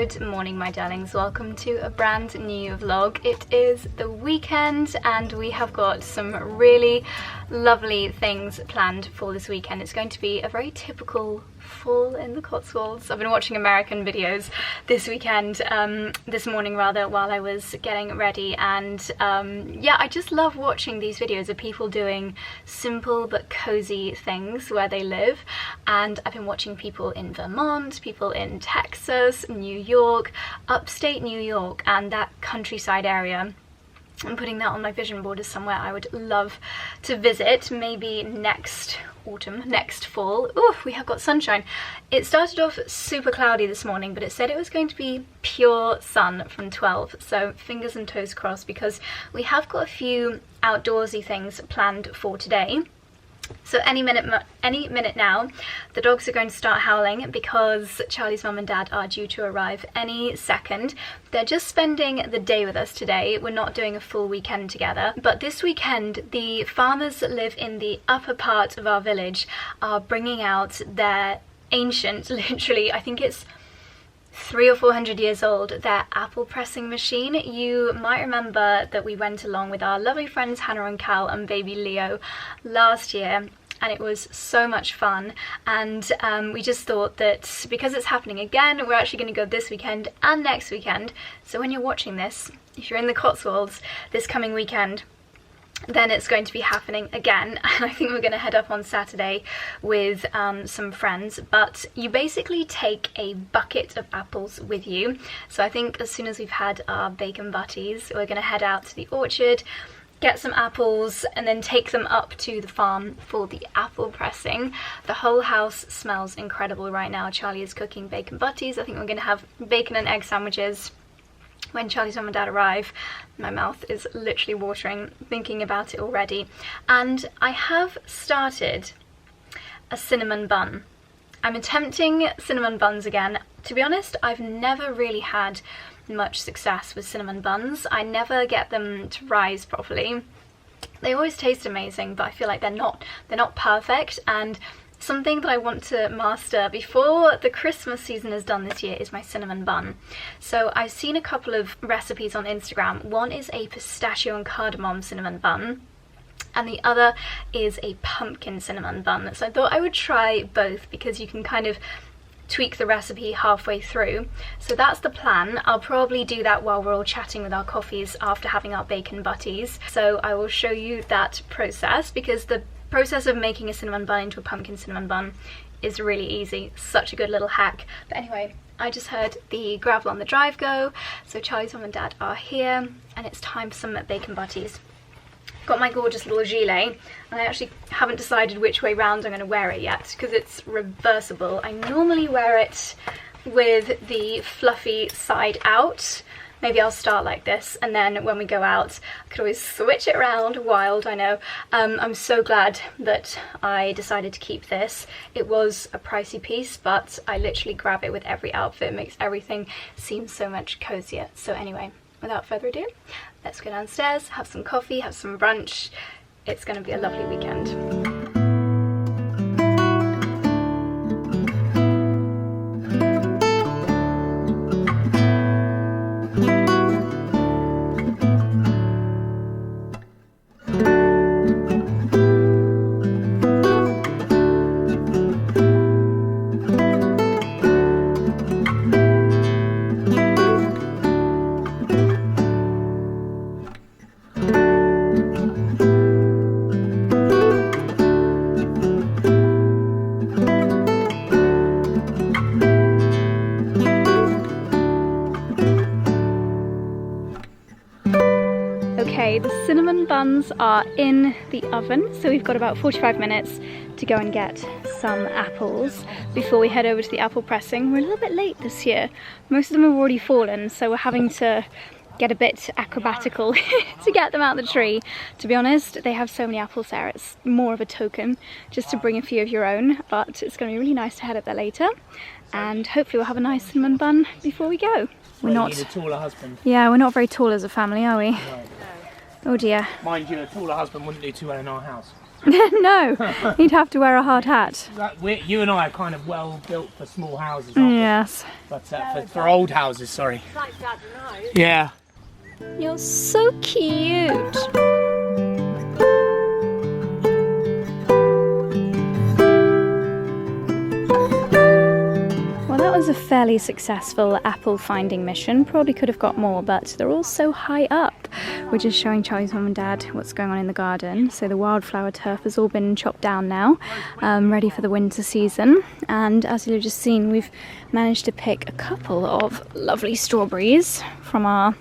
Good morning, my darlings. Welcome to a brand new vlog. It is the weekend and we have got some really lovely things planned for this weekend. It's going to be a very typical fall in the Cotswolds. I've been watching American videos this weekend, this morning rather, while I was getting ready, and yeah, I just love watching these videos of people doing simple but cozy things where they live. And I've been watching people in Vermont, people in Texas, New York, upstate New York, and that countryside area. I'm putting that on my vision board as somewhere I would love to visit, maybe next autumn, next fall. Ooh, we have got sunshine. It started off super cloudy this morning, but it said it was going to be pure sun from 12, so fingers and toes crossed, because we have got a few outdoorsy things planned for today. So any minute now, the dogs are going to start howling because Charlie's mum and dad are due to arrive any second. They're just spending the day with us today. We're not doing a full weekend together. But this weekend, the farmers that live in the upper part of our village are bringing out their ancient, literally, I think it's 300 or 400 years old, their apple pressing machine. You might remember that we went along with our lovely friends Hannah and Cal and baby Leo last year, and it was so much fun. And we just thought that because it's happening again, we're actually going to go this weekend and next weekend. So when you're watching this, if you're in the Cotswolds this coming weekend, then it's going to be happening again. And I think we're going to head up on Saturday with some friends. But you basically take a bucket of apples with you. So I think as soon as we've had our bacon butties, we're going to head out to the orchard, get some apples, and then take them up to the farm for the apple pressing. The whole house smells incredible right now. Charlie is cooking bacon butties. I think we're going to have bacon and egg sandwiches when Charlie's mum and dad arrive. My mouth is literally watering thinking about it already. And I have started a cinnamon bun. I'm attempting cinnamon buns again. To be honest, I've never really had much success with cinnamon buns. I never get them to rise properly. They always taste amazing, but I feel like they're not perfect. And something that I want to master before the Christmas season is done this year is my cinnamon bun. So I've seen a couple of recipes on Instagram. One is a pistachio and cardamom cinnamon bun, and the other is a pumpkin cinnamon bun. So I thought I would try both because you can kind of tweak the recipe halfway through. So that's the plan. I'll probably do that while we're all chatting with our coffees after having our bacon butties. So I will show you that process, because the process of making a cinnamon bun into a pumpkin cinnamon bun is really easy. Such a good little hack. But anyway, I just heard the gravel on the drive go, so Charlie's mum and dad are here, and it's time for some bacon butties. Got my gorgeous little gilet, and I actually haven't decided which way round I'm going to wear it yet, because it's reversible. I normally wear it with the fluffy side out. Maybe I'll start like this, and then when we go out, I could always switch it around. Wild, I know. I'm so glad that I decided to keep this. It was a pricey piece, but I literally grab it with every outfit. It makes everything seem so much cozier. So anyway, without further ado, let's go downstairs, have some coffee, have some brunch. It's going to be a lovely weekend. Okay, the cinnamon buns are in the oven, so we've got about 45 minutes to go and get some apples before we head over to the apple pressing. We're a little bit late this year. Most of them have already fallen, so we're having to get a bit acrobatical to get them out of the tree. To be honest, they have so many apples there, it's more of a token just to bring a few of your own, but it's going to be really nice to head up there later, and hopefully we'll have a nice cinnamon bun before we go. We're not... You need a taller husband. Yeah, we're not very tall as a family, are we? No. Oh dear. Mind you, a taller husband wouldn't do too well in our house. No, he'd have to wear a hard hat. You and I are kind of well built for small houses, aren't we? Yes. But for old houses, sorry. It's like Dad and I. Yeah. You're so cute. Well, that was a fairly successful apple finding mission. Probably could have got more, but they're all so high up. We're just showing Charlie's mum and dad what's going on in the garden. So the wildflower turf has all been chopped down now, ready for the winter season. And as you've just seen, we've managed to pick a couple of lovely strawberries from our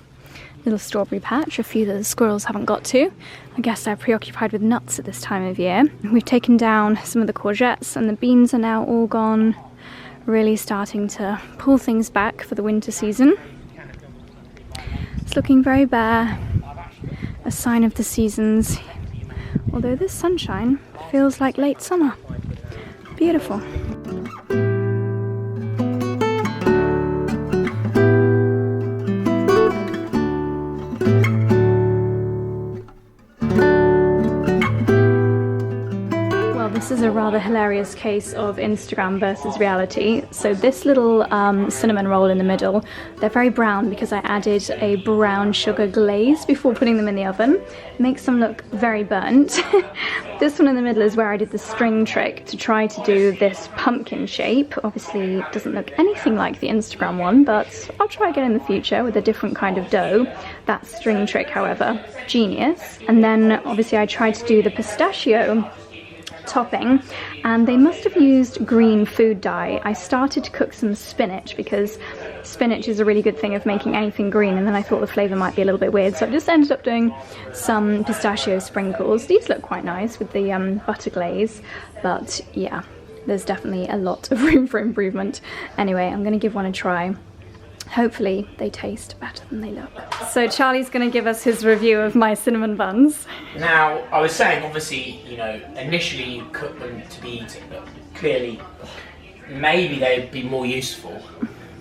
little strawberry patch, a few that the squirrels haven't got to. I guess they're preoccupied with nuts at this time of year. We've taken down some of the courgettes, and the beans are now all gone, really starting to pull things back for the winter season. It's looking very bare, a sign of the seasons, although this sunshine feels like late summer. Beautiful. This is a rather hilarious case of Instagram versus reality. So this little cinnamon roll in the middle, they're very brown because I added a brown sugar glaze before putting them in the oven. Makes them look very burnt. This one in the middle is where I did the string trick to try to do this pumpkin shape. Obviously it doesn't look anything like the Instagram one, but I'll try again in the future with a different kind of dough. That string trick, however, genius. And then obviously I tried to do the pistachio topping, and they must have used green food dye. I started to cook some spinach because spinach is a really good thing of making anything green, and then I thought the flavour might be a little bit weird, so I just ended up doing some pistachio sprinkles. These look quite nice with the butter glaze, but yeah, there's definitely a lot of room for improvement. Anyway, I'm going to give one a try. Hopefully they taste better than they look. So Charlie's going to give us his review of my cinnamon buns. Now, I was saying, obviously, you know, initially you cook them to be eaten, but clearly maybe they'd be more useful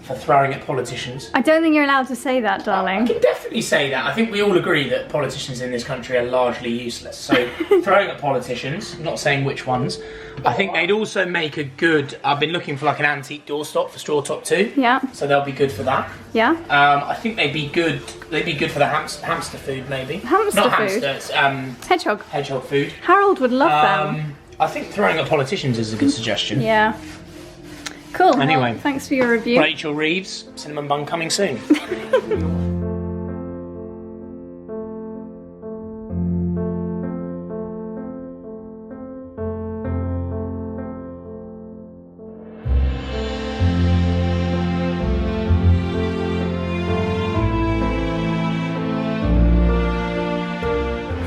for throwing at politicians. I don't think you're allowed to say that, darling. I can definitely say that. I think we all agree that politicians in this country are largely useless. So throwing at politicians, not saying which ones, I think they'd also make a good, I've been looking for like an antique doorstop for Strawtop too. Yeah. So they'll be good for that. Yeah. I think they'd be good for the hamster food maybe. Hamster not food? Hamster, it's Hedgehog. hedgehog food. Harold would love them. I think throwing at politicians is a good suggestion. Yeah. Cool. Anyway. Well, thanks for your review. Rachel Reeves, cinnamon bun coming soon.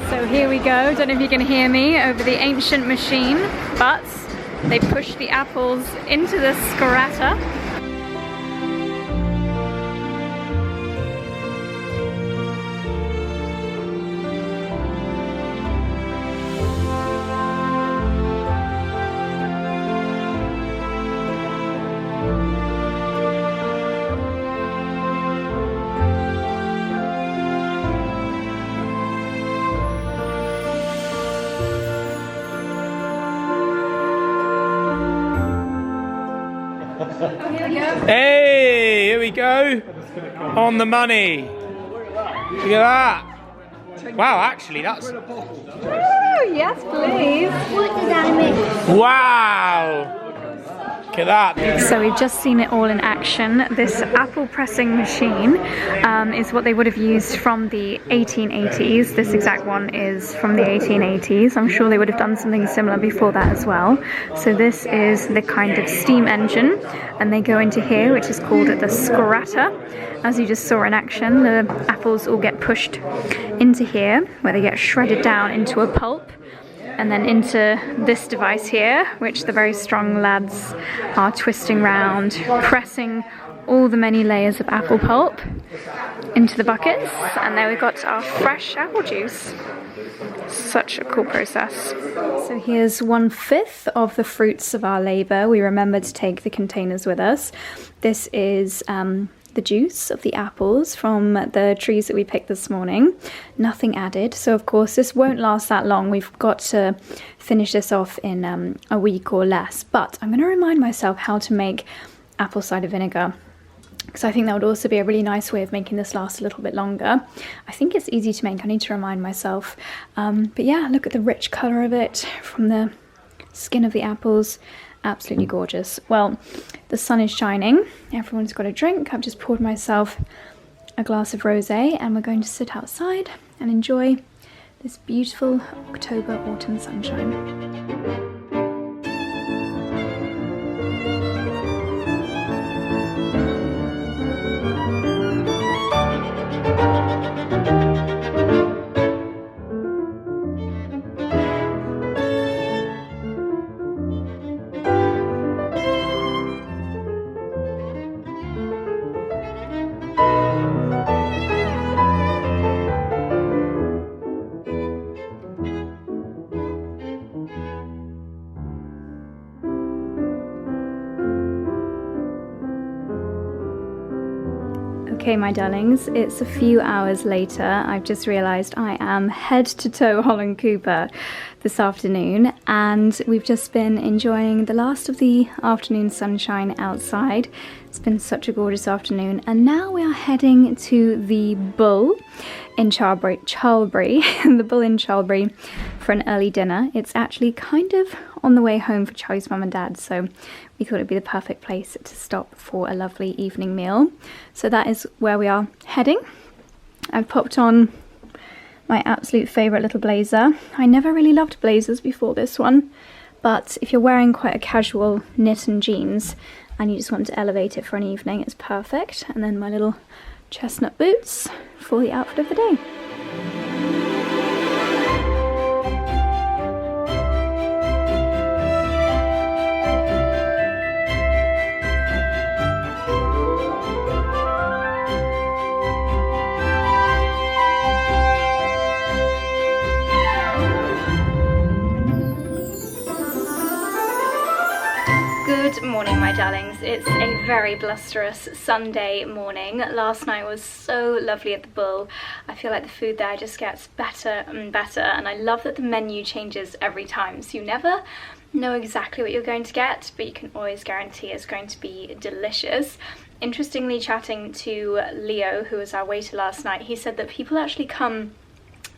So here we go. Don't know if you can hear me over the ancient machine, but they push the apples into the 𝑭𝒂𝒕. Hey, here we go. On the money. Look at that. Wow, actually, that's... Oh, yes, please. What does that mean? Wow. Look at that. So we've just seen it all in action. This apple pressing machine is what they would have used from the 1880s. This exact one is from the 1880s. I'm sure they would have done something similar before that as well. So this is the kind of steam engine, and they go into here, which is called the 𝑭𝒂𝒕. As you just saw in action, the apples all get pushed into here, where they get shredded down into a pulp, and then into this device here, which the very strong lads are twisting round, pressing all the many layers of apple pulp into the buckets, and there we've got our fresh apple juice. Such a cool process. So here's 1/5 of the fruits of our labour. We remembered to take the containers with us. This is the juice of the apples from the trees that we picked this morning. Nothing added. So of course this won't last that long. We've got to finish this off in a week or less. But I'm going to remind myself how to make apple cider vinegar, because I think that would also be a really nice way of making this last a little bit longer. I think it's easy to make. I need to remind myself. But yeah, look at the rich colour of it from the skin of the apples. Absolutely gorgeous. Well, the sun is shining. Everyone's got a drink. I've just poured myself a glass of rosé and we're going to sit outside and enjoy this beautiful October autumn sunshine. Okay, my darlings, it's a few hours later. I've just realised I am head to toe Holland Cooper this afternoon, and we've just been enjoying the last of the afternoon sunshine outside. It's been such a gorgeous afternoon, and now we are heading to the Bull in 𝑭𝒊𝒏𝒅, the Bull in 𝑭𝒊𝒏𝒅, for an early dinner. It's actually kind of on the way home for Charlie's mum and dad, so we thought it'd be the perfect place to stop for a lovely evening meal. So that is where we are heading. I've popped on my absolute favourite little blazer. I never really loved blazers before this one, but if you're wearing quite a casual knit and jeans and you just want to elevate it for an evening, it's perfect. And then my little chestnut boots for the outfit of the day. Good morning, my darlings. It's a very blusterous Sunday morning. Last night was so lovely at the Bull. I feel like the food there just gets better and better, and I love that the menu changes every time, so you never know exactly what you're going to get, but you can always guarantee it's going to be delicious. Interestingly, chatting to Leo, who was our waiter last night, he said that people actually come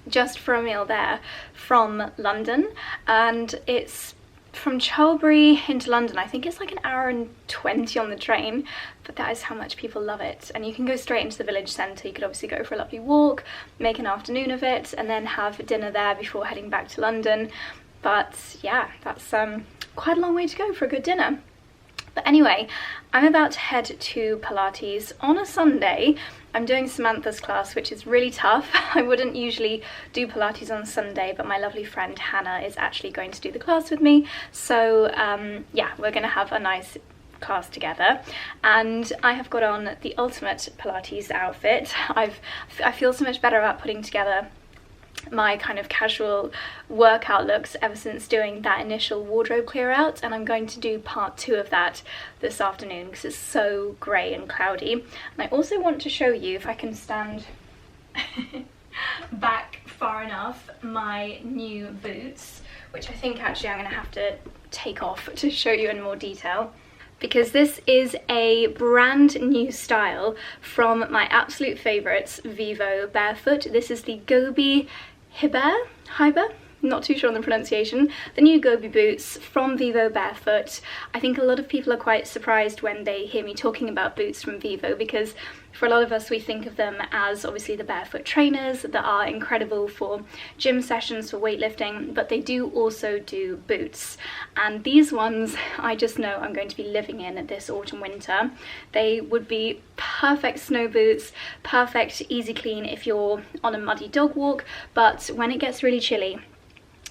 just for a meal there from London, and it's from 𝑭𝒊𝒏𝒅 into London. I think it's like 1:20 on the train, but that is how much people love it. And you can go straight into the village centre. You could obviously go for a lovely walk, make an afternoon of it, and then have dinner there before heading back to London. But yeah, that's quite a long way to go for a good dinner. But anyway, I'm about to head to Pilates on a Sunday. I'm doing Samantha's class, which is really tough. I wouldn't usually do Pilates on Sunday, but my lovely friend Hannah is actually going to do the class with me. So yeah, we're going to have a nice class together. And I have got on the ultimate Pilates outfit. I feel so much better about putting together my kind of casual workout looks ever since doing that initial wardrobe clear out, and I'm going to do part 2 of that this afternoon because it's so grey and cloudy. And I also want to show you, if I can stand back far enough, my new boots, which I think actually I'm going to have to take off to show you in more detail, because this is a brand new style from my absolute favourites, Vivo Barefoot. This is the 𝑭𝒊𝒏𝒅, not too sure on the pronunciation, the new Gobi boots from Vivo Barefoot. I think a lot of people are quite surprised when they hear me talking about boots from Vivo, because for a lot of us we think of them as obviously the barefoot trainers that are incredible for gym sessions, for weightlifting, but they do also do boots. And these ones I just know I'm going to be living in this autumn winter. They would be perfect snow boots, perfect easy clean if you're on a muddy dog walk, but when it gets really chilly,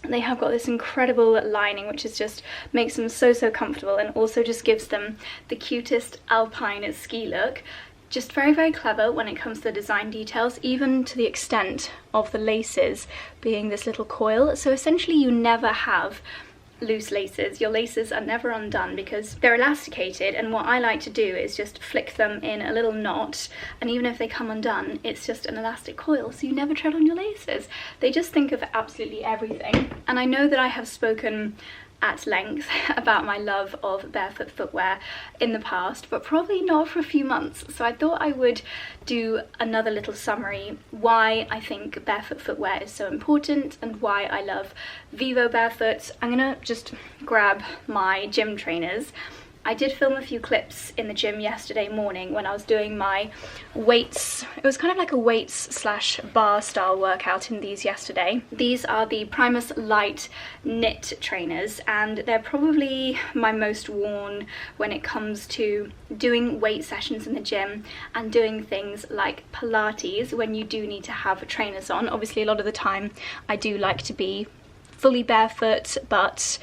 they have got this incredible lining which is just makes them so comfortable, and also just gives them the cutest alpine ski look. Just very clever when it comes to the design details, even to the extent of the laces being this little coil. So essentially you never have loose laces. Your laces are never undone because they're elasticated, and what I like to do is just flick them in a little knot, and even if they come undone, it's just an elastic coil, so you never tread on your laces. They just think of absolutely everything. And I know that I have spoken at length about my love of barefoot footwear in the past, but probably not for a few months, so I thought I would do another little summary why I think barefoot footwear is so important and why I love 𝑭𝒊𝒏𝒅 Barefoot. I'm gonna just grab my gym trainers. I did film a few clips in the gym yesterday morning when I was doing my weights. It was kind of like a weights/bar style workout in these yesterday. These are the Primus Light knit trainers, and they're probably my most worn when it comes to doing weight sessions in the gym and doing things like Pilates when you do need to have trainers on. Obviously a lot of the time I do like to be fully barefoot, but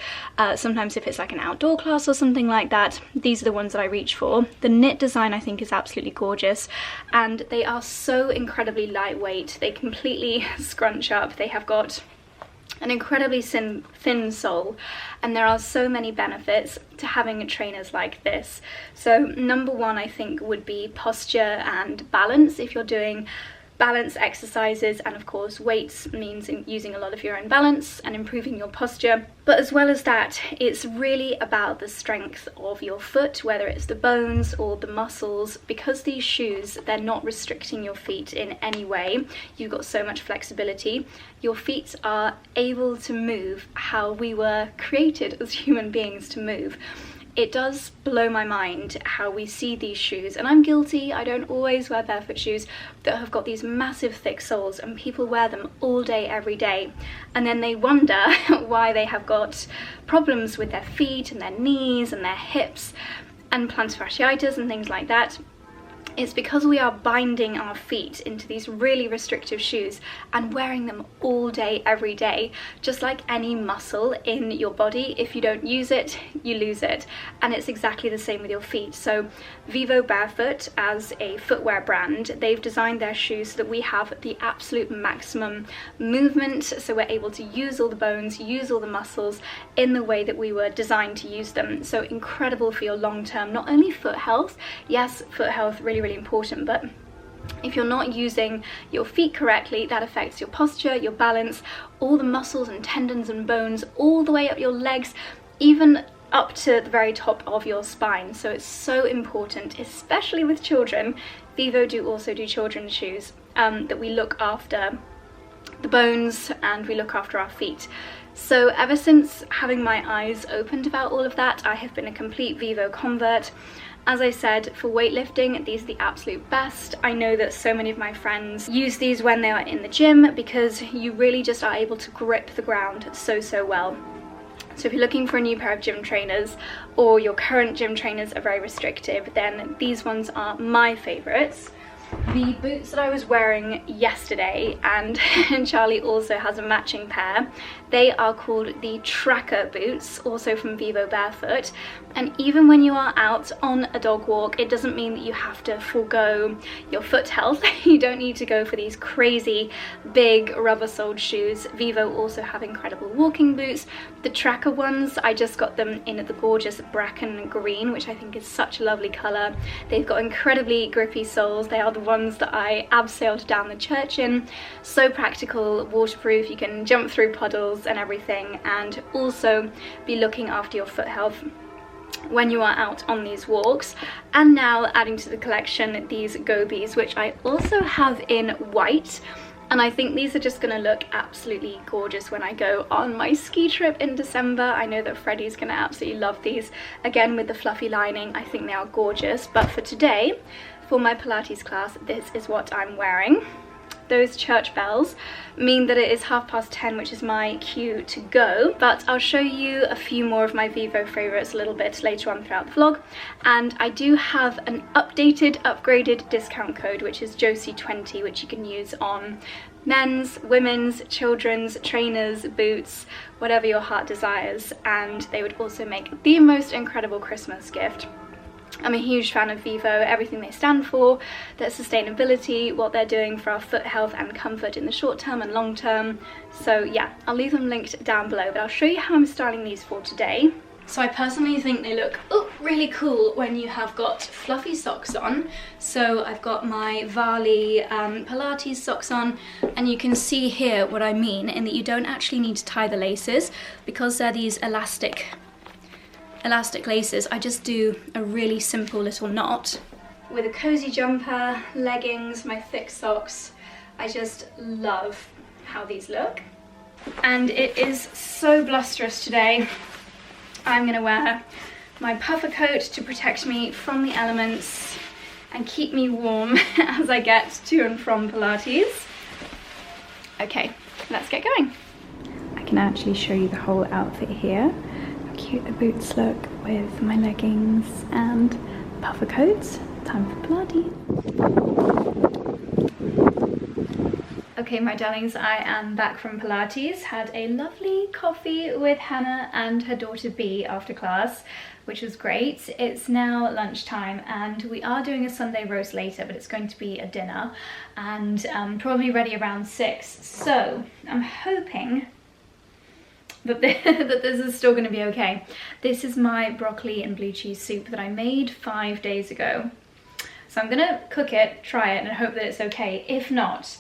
sometimes if it's like an outdoor class or something like that, these are the ones that I reach for. The knit design I think is absolutely gorgeous, and they are so incredibly lightweight. They completely scrunch up. They have got an incredibly thin sole, and there are so many benefits to having trainers like this. So number one I think would be posture and balance. If you're doing balance exercises, and of course weights means using a lot of your own balance and improving your posture, but as well as that, it's really about the strength of your foot, whether it's the bones or the muscles. Because these shoes, they're not restricting your feet in any way, you've got so much flexibility. Your feet are able to move how we were created as human beings to move. It does blow my mind how we see these shoes, and I'm guilty. I don't always wear barefoot shoes that have got these massive thick soles, and people wear them all day every day, and then they wonder why they have got problems with their feet and their knees and their hips and plantar fasciitis and things like that. It's because we are binding our feet into these really restrictive shoes and wearing them all day, every day. Just like any muscle in your body, if you don't use it, you lose it. And it's exactly the same with your feet. So 𝑭𝒊𝒏𝒅 Barefoot, as a footwear brand, they've designed their shoes so that we have the absolute maximum movement, so we're able to use all the bones, use all the muscles in the way that we were designed to use them. So incredible for your long-term, not only foot health, yes, foot health really important, but if you're not using your feet correctly, that affects your posture, your balance, all the muscles and tendons and bones, all the way up your legs, even up to the very top of your spine. So it's so important, especially with children. 𝑭𝒊𝒏𝒅 do also do children's shoes, that we look after the bones and we look after our feet. So ever since having my eyes opened about all of that, I have been a complete 𝑭𝒊𝒏𝒅 convert. As I said, for weightlifting, these are the absolute best. I know that so many of my friends use these when they are in the gym because you really just are able to grip the ground so well. So if you're looking for a new pair of gym trainers, or your current gym trainers are very restrictive, then these ones are my favourites. The boots that I was wearing yesterday, and Charlie also has a matching pair, they are called the tracker boots, also from 𝑭𝒊𝒏𝒅 Barefoot. And even when you are out on a dog walk, it doesn't mean that you have to forego your foot health. You don't need to go for these crazy big rubber-soled shoes. 𝑭𝒊𝒏𝒅 also have incredible walking boots. The tracker ones, I just got them in the gorgeous bracken green, which I think is such a lovely colour. They've got incredibly grippy soles. They are the ones that I abseiled down the church in. So practical, waterproof, you can jump through puddles and everything, and also be looking after your foot health when you are out on these walks. And now adding to the collection, these gobies, which I also have in white, and I think these are just going to look absolutely gorgeous when I go on my ski trip in December. I know that Freddie's going to absolutely love these. Again, with the fluffy lining, I think they are gorgeous. But for today, for my Pilates class, this is what I'm wearing. Those church bells mean that it is 10:30, which is my cue to go, but I'll show you a few more of my 𝑭𝒊𝒏𝒅 favourites a little bit later on throughout the vlog. And I do have an upgraded discount code, which is 𝑗OSY20, which you can use on men's, women's, children's, trainers, boots, whatever your heart desires, and they would also make the most incredible Christmas gift. I'm a huge fan of 𝑽𝒊𝒅, everything they stand for, their sustainability, what they're doing for our foot health and comfort in the short term and long term. So yeah, I'll leave them linked down below, but I'll show you how I'm styling these for today. So I personally think they look really cool when you have got fluffy socks on. So I've got my 𝑭𝒊𝒏𝒅 Pilates socks on, and you can see here what I mean in that you don't actually need to tie the laces because they're these elastic laces. I just do a really simple little knot with a cozy jumper, leggings, my thick socks. I just love how these look. And it is so blusterous today. I'm gonna wear my puffer coat to protect me from the elements and keep me warm as I get to and from Pilates. Okay, let's get going. I can actually show you the whole outfit here. Cute the boots look with my leggings and puffer coats. Time for Pilates. Okay, my darlings, I am back from Pilates. Had a lovely coffee with Hannah and her daughter B after class, which was great. It's now lunchtime and we are doing a Sunday roast later, but it's going to be a dinner and probably ready around 6. So I'm hoping that this is still going to be okay. This is my broccoli and blue cheese soup that I made 5 days ago. So I'm gonna cook it, try it, and hope that it's okay. If not,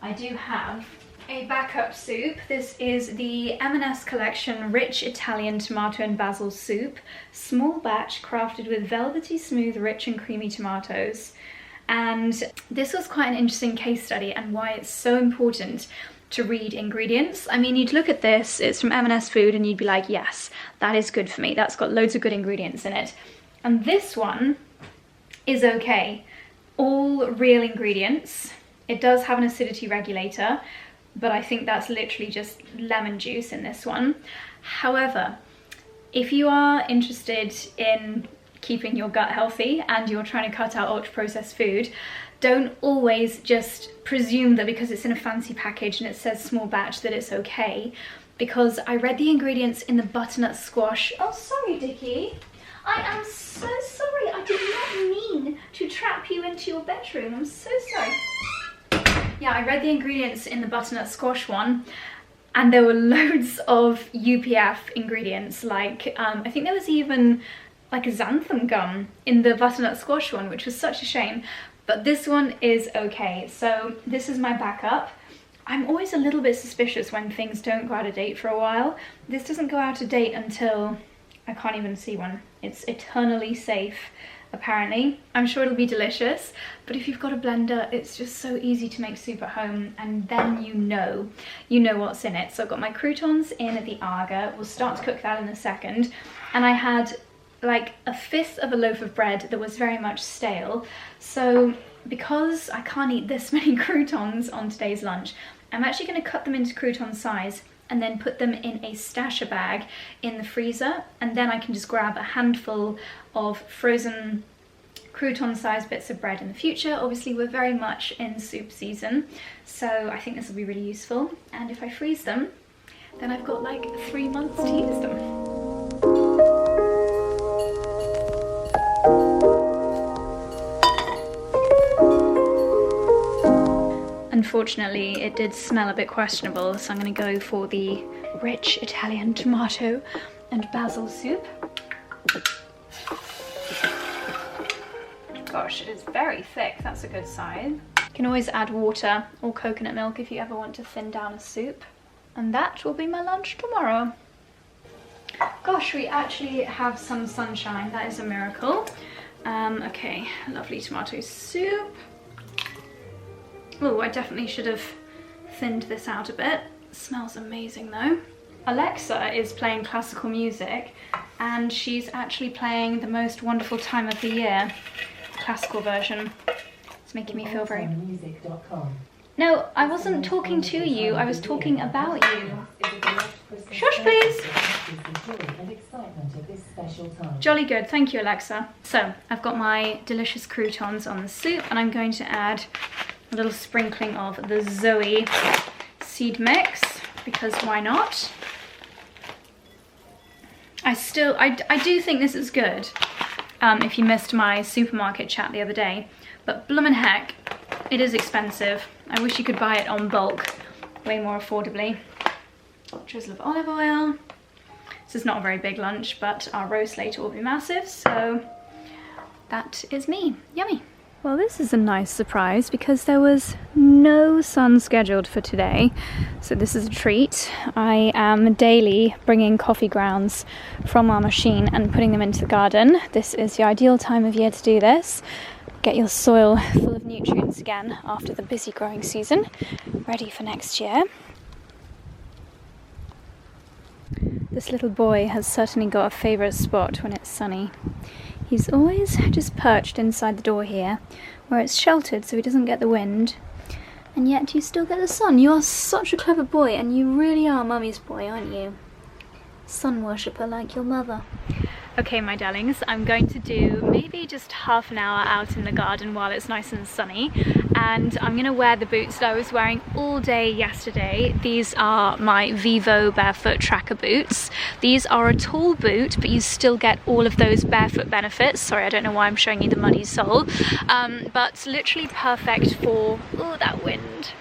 I do have a backup soup. This is the M&S Collection Rich Italian Tomato and Basil Soup. Small batch, crafted with velvety smooth, rich and creamy tomatoes. And this was quite an interesting case study and why it's so important to read ingredients. I mean, you'd look at this, it's from M&S Food, and you'd be like, yes, that is good for me. That's got loads of good ingredients in it. And this one is okay. All real ingredients. It does have an acidity regulator, but I think that's literally just lemon juice in this one. However, if you are interested in keeping your gut healthy and you're trying to cut out ultra-processed food, don't always just presume that because it's in a fancy package and it says small batch that it's okay, because I read the ingredients in the butternut squash. Oh, sorry, Dickie. I am so sorry. I did not mean to trap you into your bedroom. I'm so sorry. Yeah, I read the ingredients in the butternut squash one, and there were loads of UPF ingredients. Like, I think there was even like a xanthan gum in the butternut squash one, which was such a shame. But this one is okay. So this is my backup. I'm always a little bit suspicious when things don't go out of date for a while. This doesn't go out of date until I can't even see one. It's eternally safe, apparently. I'm sure it'll be delicious, but if you've got a blender, it's just so easy to make soup at home, and then you know what's in it. So I've got my croutons in the 𝑭𝒂𝒕. We'll start to cook that in a second. And I had like a fifth of a loaf of bread that was very much stale. So because I can't eat this many croutons on today's lunch, I'm actually going to cut them into crouton size and then put them in a stasher bag in the freezer, and then I can just grab a handful of frozen crouton-sized bits of bread in the future. Obviously, we're very much in soup season, so I think this will be really useful. And if I freeze them, then I've got like 3 months to use them. Unfortunately, it did smell a bit questionable, so I'm going to go for the rich Italian tomato and basil soup. Gosh, it is very thick. That's a good sign. You can always add water or coconut milk if you ever want to thin down a soup. And that will be my lunch tomorrow. Gosh, we actually have some sunshine. That is a miracle. Okay, lovely tomato soup. Oh, I definitely should have thinned this out a bit. It smells amazing though. Alexa is playing classical music, and she's actually playing The Most Wonderful Time of the Year, classical version. It's making me feel very... No, I wasn't talking to you, I was talking about you. Shush, please. Jolly good, thank you, Alexa. So, I've got my delicious croutons on the soup, and I'm going to add a little sprinkling of the Zoe seed mix, because why not? I do think this is good. if you missed my supermarket chat the other day. But bloomin' heck, it is expensive. I wish you could buy it on bulk, way more affordably. Drizzle of olive oil. This is not a very big lunch, but our roast later will be massive, so that is me. Yummy. Well, this is a nice surprise because there was no sun scheduled for today, so this is a treat. I am daily bringing coffee grounds from our machine and putting them into the garden. This is the ideal time of year to do this. Get your soil full of nutrients again after the busy growing season, ready for next year. This little boy has certainly got a favourite spot when it's sunny. He's always just perched inside the door here, where it's sheltered so he doesn't get the wind, and yet you still get the sun. You are such a clever boy, and you really are Mummy's boy, aren't you? Sun worshipper like your mother. Okay, my darlings, I'm going to do maybe just half an hour out in the garden while it's nice and sunny, and I'm going to wear the boots that I was wearing all day yesterday. These are my 𝑭𝒊𝒏𝒅 barefoot tracker boots. These are a tall boot, but you still get all of those barefoot benefits. Sorry, I don't know why I'm showing you the muddy sole, but literally perfect for, oh, that wind.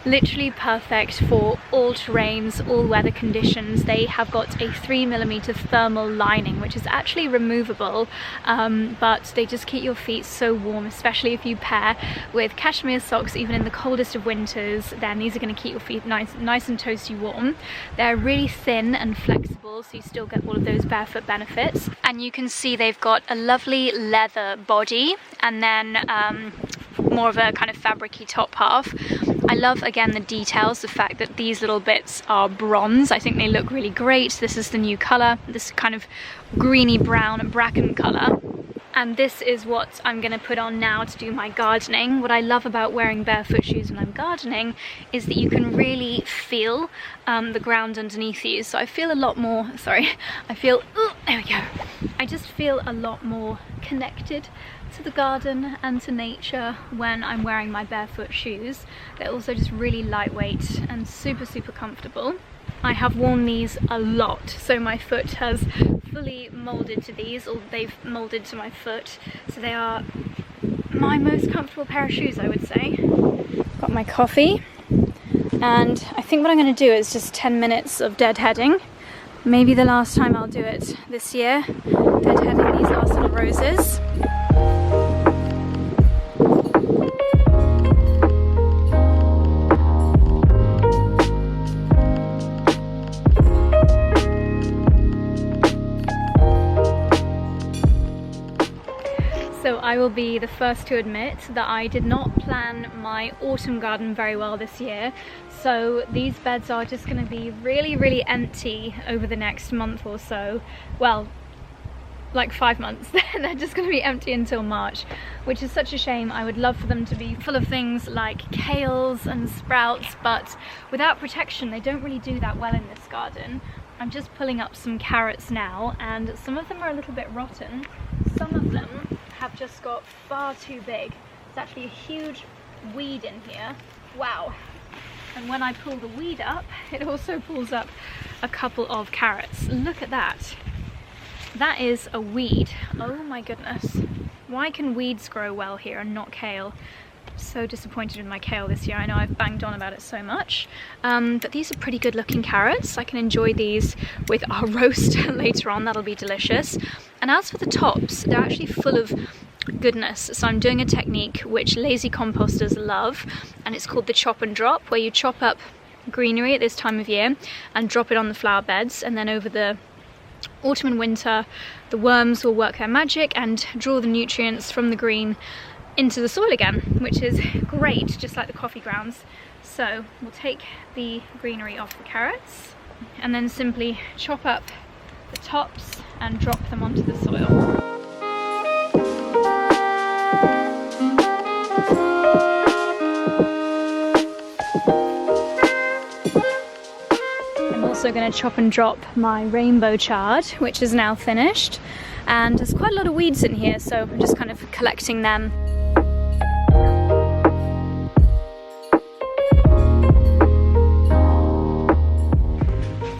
Literally perfect for all terrains, all weather conditions. They have got a 3mm thermal lining, which is actually removable, but they just keep your feet so warm, especially if you pair with cashmere socks even in the coldest of winters. Then these are going to keep your feet nice and toasty warm. They're really thin and flexible, so you still get all of those barefoot benefits. And you can see they've got a lovely leather body, and then more of a kind of fabricy top half. I love, again, the details, the fact that these little bits are bronze. I think they look really great. This is the new colour, this kind of greeny brown bracken colour. And this is what I'm going to put on now to do my gardening. What I love about wearing barefoot shoes when I'm gardening is that you can really feel the ground underneath you. So I feel a lot more, sorry, I feel, oh, there we go. I just feel a lot more connected to the garden and to nature when I'm wearing my barefoot shoes. They're also just really lightweight and super comfortable. I have worn these a lot, so my foot has fully moulded to these, or they've moulded to my foot, so they are my most comfortable pair of shoes, I would say. Got my coffee, and I think what I'm going to do is just 10 minutes of deadheading. Maybe the last time I'll do it this year, deadheading these last little roses. So I will be the first to admit that I did not plan my autumn garden very well this year. So these beds are just going to be really empty over the next month or so. Well, like 5 months. They're just going to be empty until March, which is such a shame. I would love for them to be full of things like kales and sprouts, but without protection they don't really do that well in this garden. I'm just pulling up some carrots now, and some of them are a little bit rotten. Some of them have just got far too big. There's actually a huge weed in here. Wow. And when I pull the weed up, it also pulls up a couple of carrots. Look at that. That is a weed. Oh my goodness. Why can weeds grow well here and not kale? I'm so disappointed in my kale this year. I know I've banged on about it so much. But these are pretty good looking carrots. I can enjoy these with our roast later on. That'll be delicious. And as for the tops, they're actually full of goodness. So I'm doing a technique which lazy composters love, and it's called the chop and drop, where you chop up greenery at this time of year and drop it on the flower beds, and then over the autumn and winter the worms will work their magic and draw the nutrients from the green into the soil again, which is great, just like the coffee grounds. So we'll take the greenery off the carrots and then simply chop up the tops and drop them onto the soil. I'm also going to chop and drop my rainbow chard, which is now finished, and there's quite a lot of weeds in here, so I'm just kind of collecting them.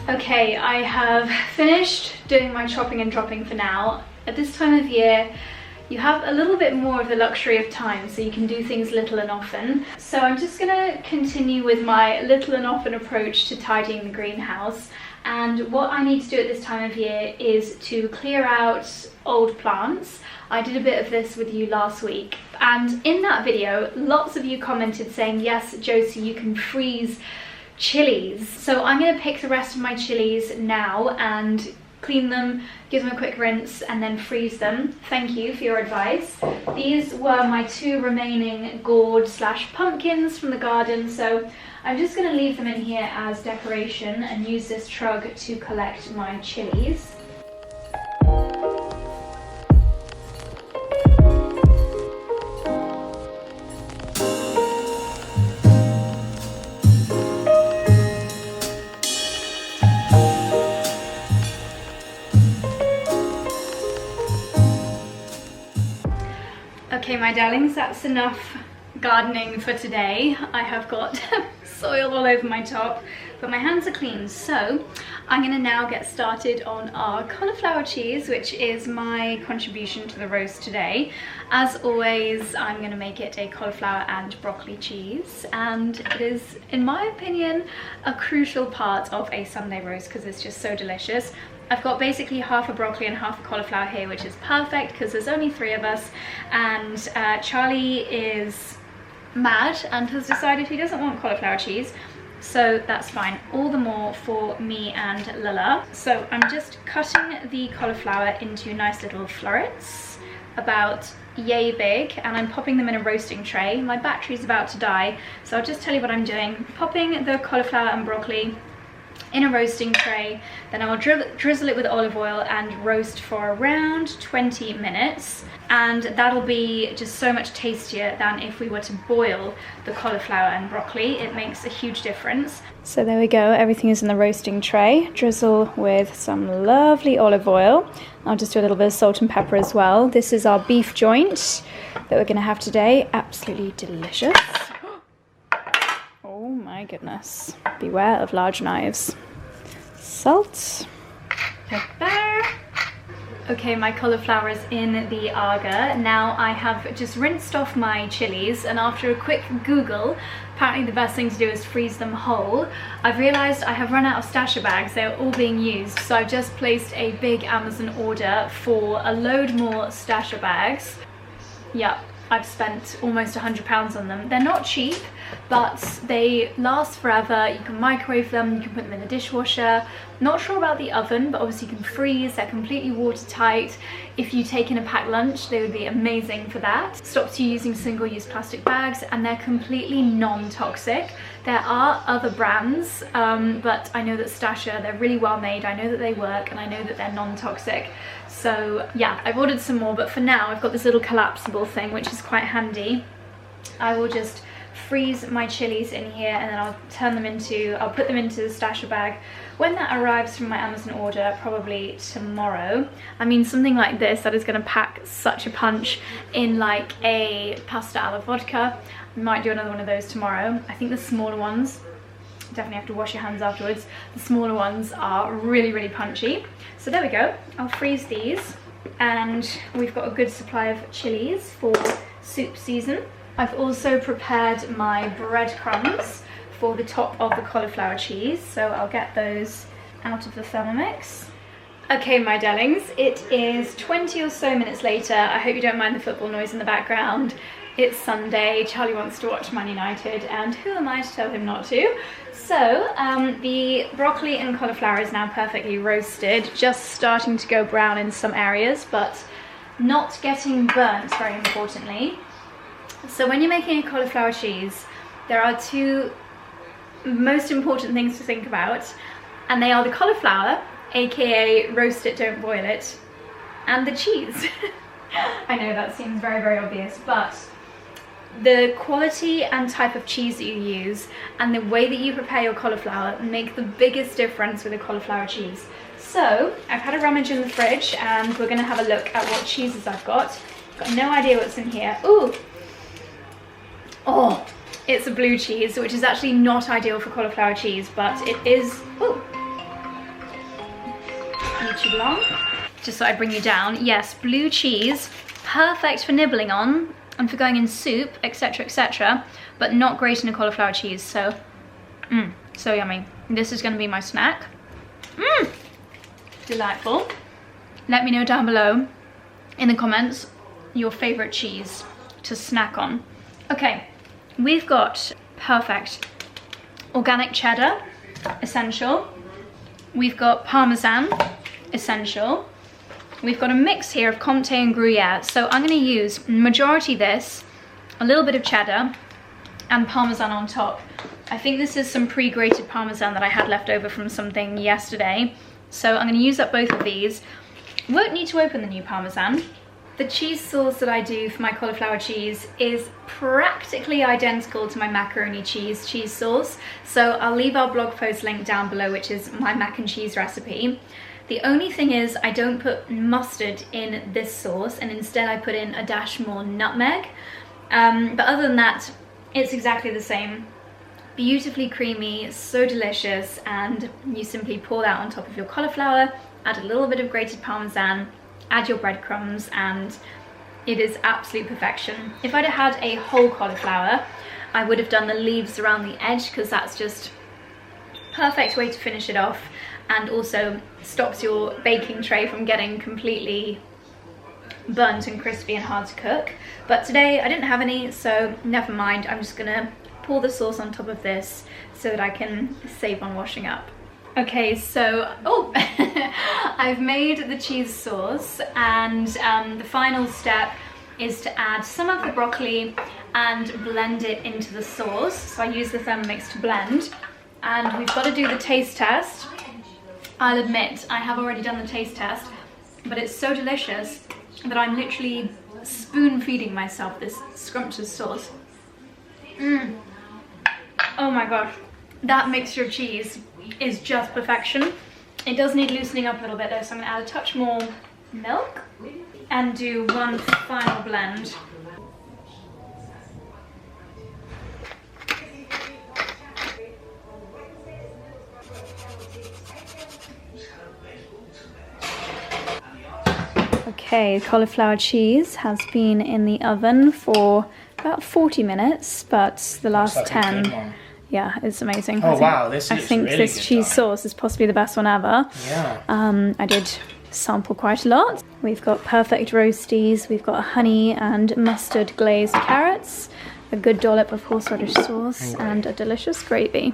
Okay, I have finished doing my chopping and dropping for now. At this time of year, you have a little bit more of the luxury of time, so you can do things little and often. So I'm just gonna continue with my little and often approach to tidying the greenhouse. And what I need to do at this time of year is to clear out old plants. I did a bit of this with you last week, and in that video, lots of you commented saying, yes, Josie, you can freeze chilies. So I'm gonna pick the rest of my chilies now and clean them, give them a quick rinse, and then freeze them. Thank you for your advice. These were my 2 remaining gourd / pumpkins from the garden, so I'm just going to leave them in here as decoration and use this trug to collect my chilies. Okay, my darlings, that's enough gardening for today. I have got soil all over my top, but my hands are clean, so I'm gonna now get started on our cauliflower cheese, which is my contribution to the roast today. As always, I'm gonna make it a cauliflower and broccoli cheese, and it is, in my opinion, a crucial part of a Sunday roast because it's just so delicious. I've got basically half a broccoli and half a cauliflower here, which is perfect because there's only 3 of us, and Charlie is mad and has decided he doesn't want cauliflower cheese, so that's fine. All the more for me and Lila. So I'm just cutting the cauliflower into nice little florets, about yay big, and I'm popping them in a roasting tray. My battery's about to die, so I'll just tell you what I'm doing. Popping the cauliflower and broccoli in a roasting tray, then I will drizzle it with olive oil and roast for around 20 minutes, and that'll be just so much tastier than if we were to boil the cauliflower and broccoli. It makes a huge difference. So there we go, everything is in the roasting tray. Drizzle with some lovely olive oil. I'll just do a little bit of salt and pepper as well. This is our beef joint that we're gonna have today. Absolutely delicious. Oh my goodness. Beware of large knives. Salt. Pepper. Okay, my cauliflower is in the agar. Now I have just rinsed off my chilies, and after a quick Google, apparently the best thing to do is freeze them whole. I've realised I have run out of stasher bags, they're all being used, so I've just placed a big Amazon order for a load more stasher bags. Yep. I've spent almost £100 on them. They're not cheap, but they last forever. You can microwave them, you can put them in the dishwasher. Not sure about the oven, but obviously you can freeze. They're completely watertight. If you take in a packed lunch, they would be amazing for that. Stops you using single-use plastic bags, and they're completely non-toxic. There are other brands, but I know that Stasher, they're really well made. I know that they work, and I know that they're non-toxic. So yeah, I've ordered some more, but for now I've got this little collapsible thing, which is quite handy. I will just freeze my chilies in here, and then I'll put them into the stasher bag when that arrives from my Amazon order, probably tomorrow. I mean, something like this that is going to pack such a punch in like a pasta alla vodka. I might do another one of those tomorrow. I think the smaller ones, definitely have to wash your hands afterwards. The smaller ones are really, really punchy. So there we go. I'll freeze these, and we've got a good supply of chilies for soup season. I've also prepared my breadcrumbs for the top of the cauliflower cheese, so I'll get those out of the Thermomix. Okay, my darlings, it is 20 or so minutes later. I hope you don't mind the football noise in the background. It's Sunday, Charlie wants to watch Man United, and who am I to tell him not to? So, the broccoli and cauliflower is now perfectly roasted, just starting to go brown in some areas, but not getting burnt, very importantly. So when you're making a cauliflower cheese, there are 2 most important things to think about, and they are the cauliflower, aka roast it, don't boil it, and the cheese. I know that seems very, very obvious, but the quality and type of cheese that you use and the way that you prepare your cauliflower make the biggest difference with a cauliflower cheese. So I've had a rummage in the fridge, and we're going to have a look at what cheeses I've got. Got no idea what's in here. Ooh! Oh, it's a blue cheese, which is actually not ideal for cauliflower cheese, but it is. Ooh! YouTube long. just so I bring you down. Yes, blue cheese, perfect for nibbling on and for going in soup, etc, etc, but not great in a cauliflower cheese. So, so yummy. This is going to be my snack. Delightful. Let me know down below in the comments your favorite cheese to snack on. Okay, we've got perfect organic cheddar, essential. We've got Parmesan, essential. We've got a mix here of Comté and Gruyere. So I'm going to use majority this, a little bit of cheddar, and Parmesan on top. I think this is some pre-grated Parmesan that I had left over from something yesterday. So I'm going to use up both of these. Won't need to open the new Parmesan. The cheese sauce that I do for my cauliflower cheese is practically identical to my macaroni cheese sauce. So I'll leave our blog post link down below, which is my mac and cheese recipe. The only thing is I don't put mustard in this sauce, and instead I put in a dash more nutmeg. But other than that, it's exactly the same. Beautifully creamy, so delicious, and you simply pour that on top of your cauliflower, add a little bit of grated Parmesan, add your breadcrumbs, and it is absolute perfection. If I'd have had a whole cauliflower, I would have done the leaves around the edge, because that's just perfect way to finish it off, and also stops your baking tray from getting completely burnt and crispy and hard to cook. But today I didn't have any, so never mind. I'm just gonna pour the sauce on top of this so that I can save on washing up. Okay, so I've made the cheese sauce, and the final step is to add some of the broccoli and blend it into the sauce. So I use the Thermomix to blend, and we've got to do the taste test. I'll admit I have already done the taste test, but it's so delicious that I'm literally spoon feeding myself this scrumptious sauce. Oh my gosh, that mixture of cheese is just perfection. It does need loosening up a little bit though, so I'm going to add a touch more milk and do one final blend. Okay, cauliflower cheese has been in the oven for about 40 minutes, but the last 10, yeah, it's amazing. Oh wow, I think really this cheese sauce is possibly the best one ever. Yeah. I did sample quite a lot. We've got perfect roasties, we've got honey and mustard glazed carrots, a good dollop of horseradish sauce, and a delicious gravy.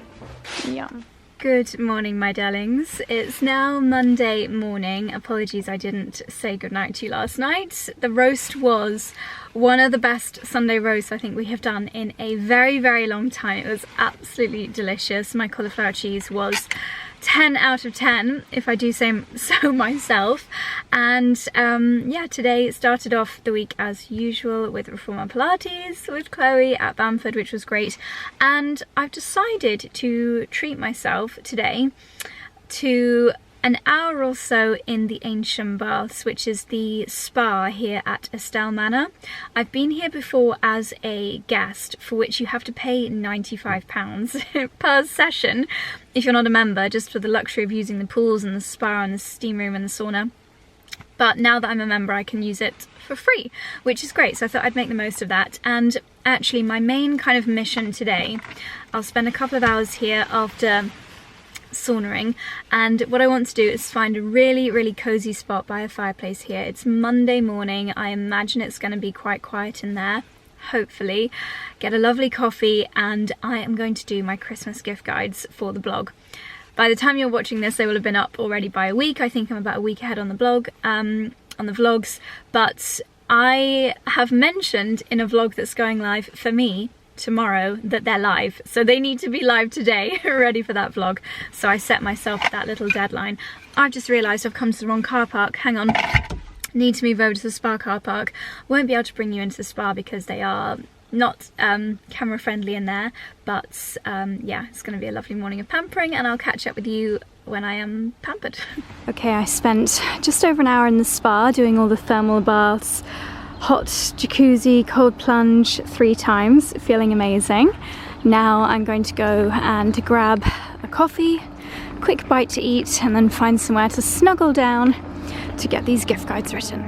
Yum. Good morning, my darlings. It's now Monday morning. Apologies I didn't say goodnight to you last night. The roast was one of the best Sunday roasts I think we have done in a very, very long time. It was absolutely delicious. My cauliflower cheese was 10 out of 10, if I do say so myself. And yeah, today started off the week as usual with Reformer Pilates with Chloe at Bamford, which was great. And I've decided to treat myself today to an hour or so in the Ancient Baths, which is the spa here at Estelle Manor. I've been here before as a guest, for which you have to pay £95 per session if you're not a member, just for the luxury of using the pools and the spa and the steam room and the sauna. But now that I'm a member, I can use it for free, which is great. So I thought I'd make the most of that. And actually my main kind of mission today, I'll spend a couple of hours here after saunering, and what I want to do is find a really, really cozy spot by a fireplace here. It's Monday morning. I imagine it's going to be quite quiet in there. Hopefully get a lovely coffee, and I am going to do my Christmas gift guides for the blog. By the time you're watching this, they will have been up already by a week. I think I'm about a week ahead on the blog, on the vlogs, but I have mentioned in a vlog that's going live for me tomorrow that they're live, so they need to be live today, ready for that vlog. So I set myself that little deadline. I've just realised I've come to the wrong car park. Hang on, need to move over to the spa car park. Won't be able to bring you into the spa because they are not camera friendly in there, but yeah, it's going to be a lovely morning of pampering, and I'll catch up with you when I am pampered. Okay, I spent just over an hour in the spa doing all the thermal baths, hot jacuzzi, cold plunge 3 times, feeling amazing. Now I'm going to go and grab a coffee, quick bite to eat, and then find somewhere to snuggle down to get these gift guides written.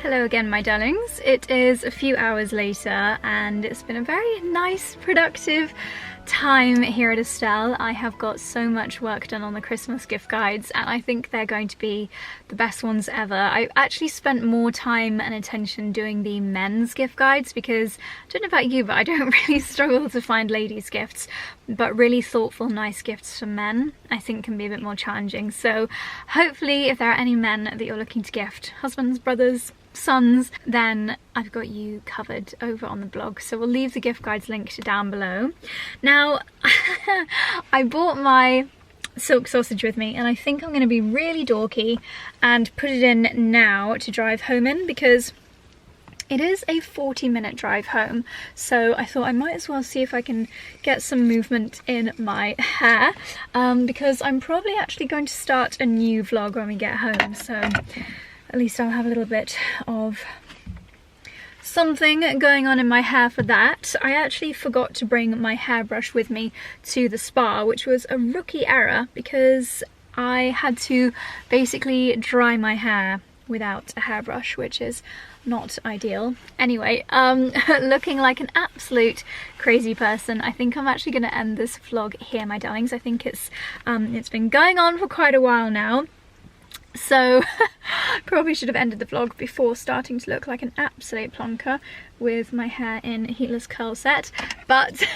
Hello again, my darlings. It is a few hours later and it's been a very nice, productive time here at Estelle. I have got so much work done on the Christmas gift guides and I think they're going to be the best ones ever. I actually spent more time and attention doing the men's gift guides because, I don't know about you, but I don't really struggle to find ladies' gifts, but really thoughtful, nice gifts for men I think can be a bit more challenging. So hopefully if there are any men that you're looking to gift, husbands, brothers, sons, then I've got you covered over on the blog. So we'll leave the gift guides linked down below. Now, I bought my silk sausage with me and I think I'm going to be really dorky and put it in now to drive home in because it is a 40-minute drive home. So I thought I might as well see if I can get some movement in my hair because I'm probably actually going to start a new vlog when we get home. So at least I'll have a little bit of something going on in my hair for that. I actually forgot to bring my hairbrush with me to the spa, which was a rookie error because I had to basically dry my hair without a hairbrush, which is not ideal. Anyway, looking like an absolute crazy person, I think I'm actually going to end this vlog here, my darlings. I think it's been going on for quite a while now. So probably should have ended the vlog before starting to look like an absolute plonker with my hair in heatless curl set. But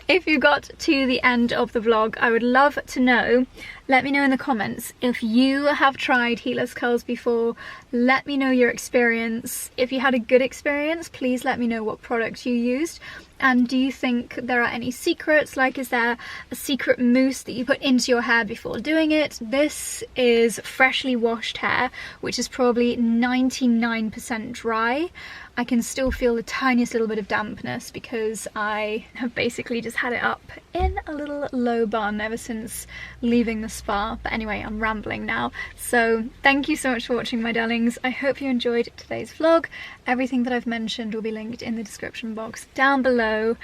if you got to the end of the vlog, I would love to know. Let me know in the comments if you have tried heatless curls before. Let me know your experience. If you had a good experience, please let me know what product you used. And do you think there are any secrets? Like, is there a secret mousse that you put into your hair before doing it? This is freshly washed hair, which is probably 99% dry. I can still feel the tiniest little bit of dampness because I have basically just had it up in a little low bun ever since leaving the spa. But anyway, I'm rambling now. So thank you so much for watching, my darlings. I hope you enjoyed today's vlog. Everything that I've mentioned will be linked in the description box down below,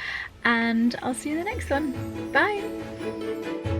and I'll see you in the next one. Bye!